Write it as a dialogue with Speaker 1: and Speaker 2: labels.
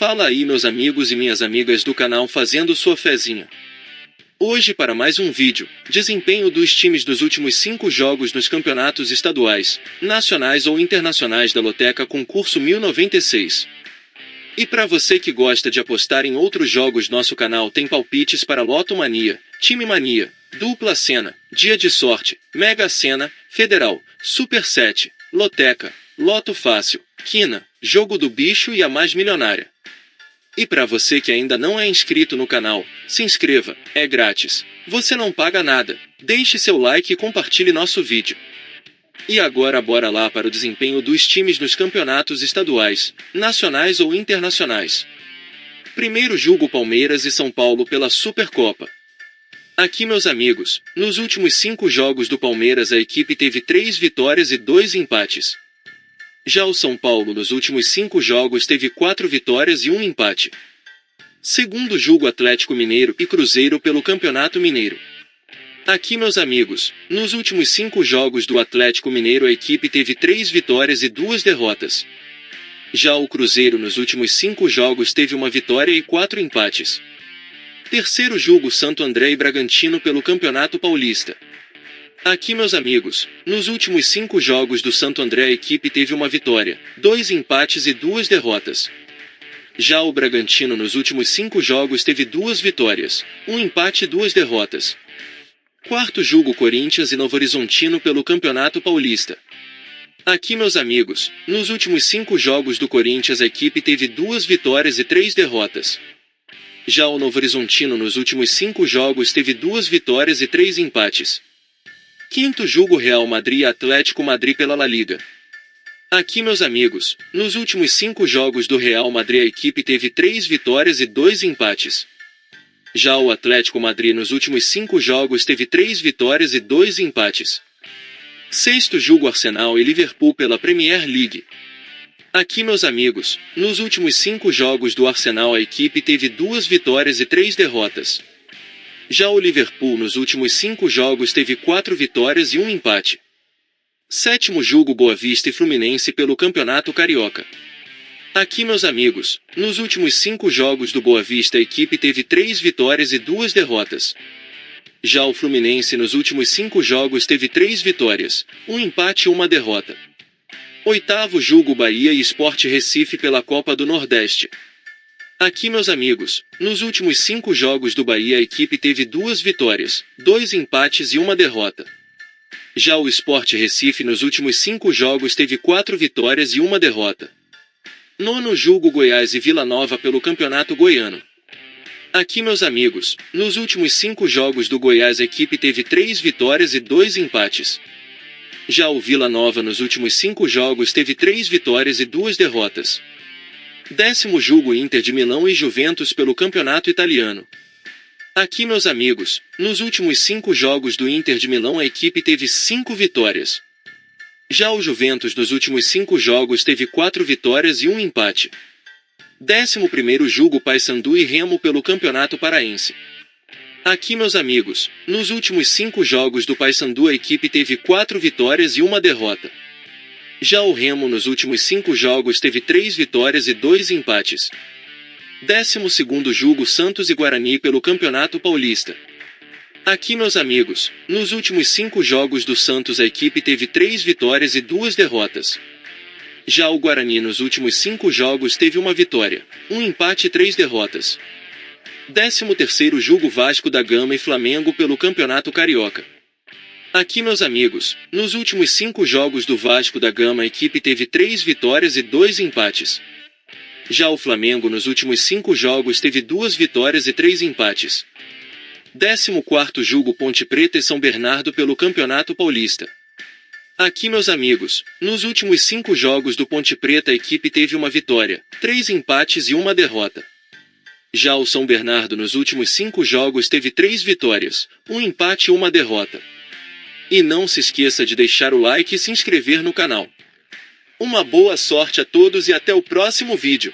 Speaker 1: Fala aí meus amigos e minhas amigas do canal fazendo sua fezinha. Hoje para mais um vídeo, desempenho dos times dos últimos 5 jogos nos campeonatos estaduais, nacionais ou internacionais da Loteca Concurso 1096. E para você que gosta de apostar em outros jogos, nosso canal tem palpites para Loto Mania, Time Mania, Dupla Sena, Dia de Sorte, Mega Sena, Federal, Super 7, Loteca, Loto Fácil, Quina, Jogo do Bicho e a Mais Milionária. E para você que ainda não é inscrito no canal, se inscreva, é grátis. Você não paga nada. Deixe seu like e compartilhe nosso vídeo. E agora bora lá para o desempenho dos times nos campeonatos estaduais, nacionais ou internacionais. Primeiro jogo Palmeiras e São Paulo pela Supercopa. Aqui meus amigos, nos últimos 5 jogos do Palmeiras a equipe teve 3 vitórias e 2 empates. Já o São Paulo nos últimos 5 jogos teve 4 vitórias e 1 empate. Segundo jogo Atlético Mineiro e Cruzeiro pelo Campeonato Mineiro. Aqui meus amigos, nos últimos 5 jogos do Atlético Mineiro a equipe teve 3 vitórias e 2 derrotas. Já o Cruzeiro nos últimos 5 jogos teve 1 vitória e 4 empates. Terceiro jogo Santo André e Bragantino pelo Campeonato Paulista. Aqui meus amigos, nos últimos 5 jogos do Santo André a equipe teve 1 vitória, 2 empates e 2 derrotas. Já o Bragantino nos últimos 5 jogos teve 2 vitórias, 1 empate e 2 derrotas. Quarto jogo Corinthians e Novo Horizontino pelo Campeonato Paulista. Aqui meus amigos, nos últimos 5 jogos do Corinthians a equipe teve 2 vitórias e 3 derrotas. Já o Novo Horizontino nos últimos 5 jogos teve 2 vitórias e 3 empates. Quinto jogo Real Madrid e Atlético Madrid pela La Liga. Aqui meus amigos, nos últimos 5 jogos do Real Madrid a equipe teve 3 vitórias e 2 empates. Já o Atlético Madrid nos últimos 5 jogos teve 3 vitórias e 2 empates. Sexto jogo Arsenal e Liverpool pela Premier League. Aqui meus amigos, nos últimos 5 jogos do Arsenal a equipe teve 2 vitórias e 3 derrotas. Já o Liverpool nos últimos 5 jogos teve 4 vitórias e 1 empate. Sétimo jogo Boa Vista e Fluminense pelo Campeonato Carioca. Aqui meus amigos, nos últimos 5 jogos do Boa Vista a equipe teve 3 vitórias e 2 derrotas. Já o Fluminense nos últimos 5 jogos teve 3 vitórias, 1 empate e 1 derrota. Oitavo jogo Bahia e Sport Recife pela Copa do Nordeste. Aqui meus amigos, nos últimos 5 jogos do Bahia a equipe teve 2 vitórias, 2 empates e 1 derrota. Já o Sport Recife nos últimos 5 jogos teve 4 vitórias e 1 derrota. Nono jogo Goiás e Vila Nova pelo Campeonato Goiano. Aqui meus amigos, nos últimos 5 jogos do Goiás a equipe teve 3 vitórias e 2 empates. Já o Vila Nova nos últimos 5 jogos teve 3 vitórias e 2 derrotas. Décimo jogo Inter de Milão e Juventus pelo Campeonato Italiano. Aqui meus amigos, nos últimos 5 jogos do Inter de Milão a equipe teve 5 vitórias. Já o Juventus nos últimos 5 jogos teve 4 vitórias e 1 empate. 11º jogo Paysandu e Remo pelo Campeonato Paraense. Aqui meus amigos, nos últimos 5 jogos do Paysandu a equipe teve 4 vitórias e 1 derrota. Já o Remo nos últimos 5 jogos teve 3 vitórias e 2 empates. 12º jogo Santos e Guarani pelo Campeonato Paulista. Aqui meus amigos, nos últimos 5 jogos do Santos a equipe teve 3 vitórias e 2 derrotas. Já o Guarani nos últimos 5 jogos teve 1 vitória, 1 empate e 3 derrotas. 13º jogo Vasco da Gama e Flamengo pelo Campeonato Carioca. Aqui meus amigos, nos últimos 5 jogos do Vasco da Gama a equipe teve 3 vitórias e 2 empates. Já o Flamengo nos últimos 5 jogos teve 2 vitórias e 3 empates. 14º jogo Ponte Preta e São Bernardo pelo Campeonato Paulista. Aqui meus amigos, nos últimos 5 jogos do Ponte Preta a equipe teve 1 vitória, 3 empates e 1 derrota. Já o São Bernardo nos últimos 5 jogos teve 3 vitórias, 1 empate e 1 derrota. E não se esqueça de deixar o like e se inscrever no canal. Uma boa sorte a todos e até o próximo vídeo.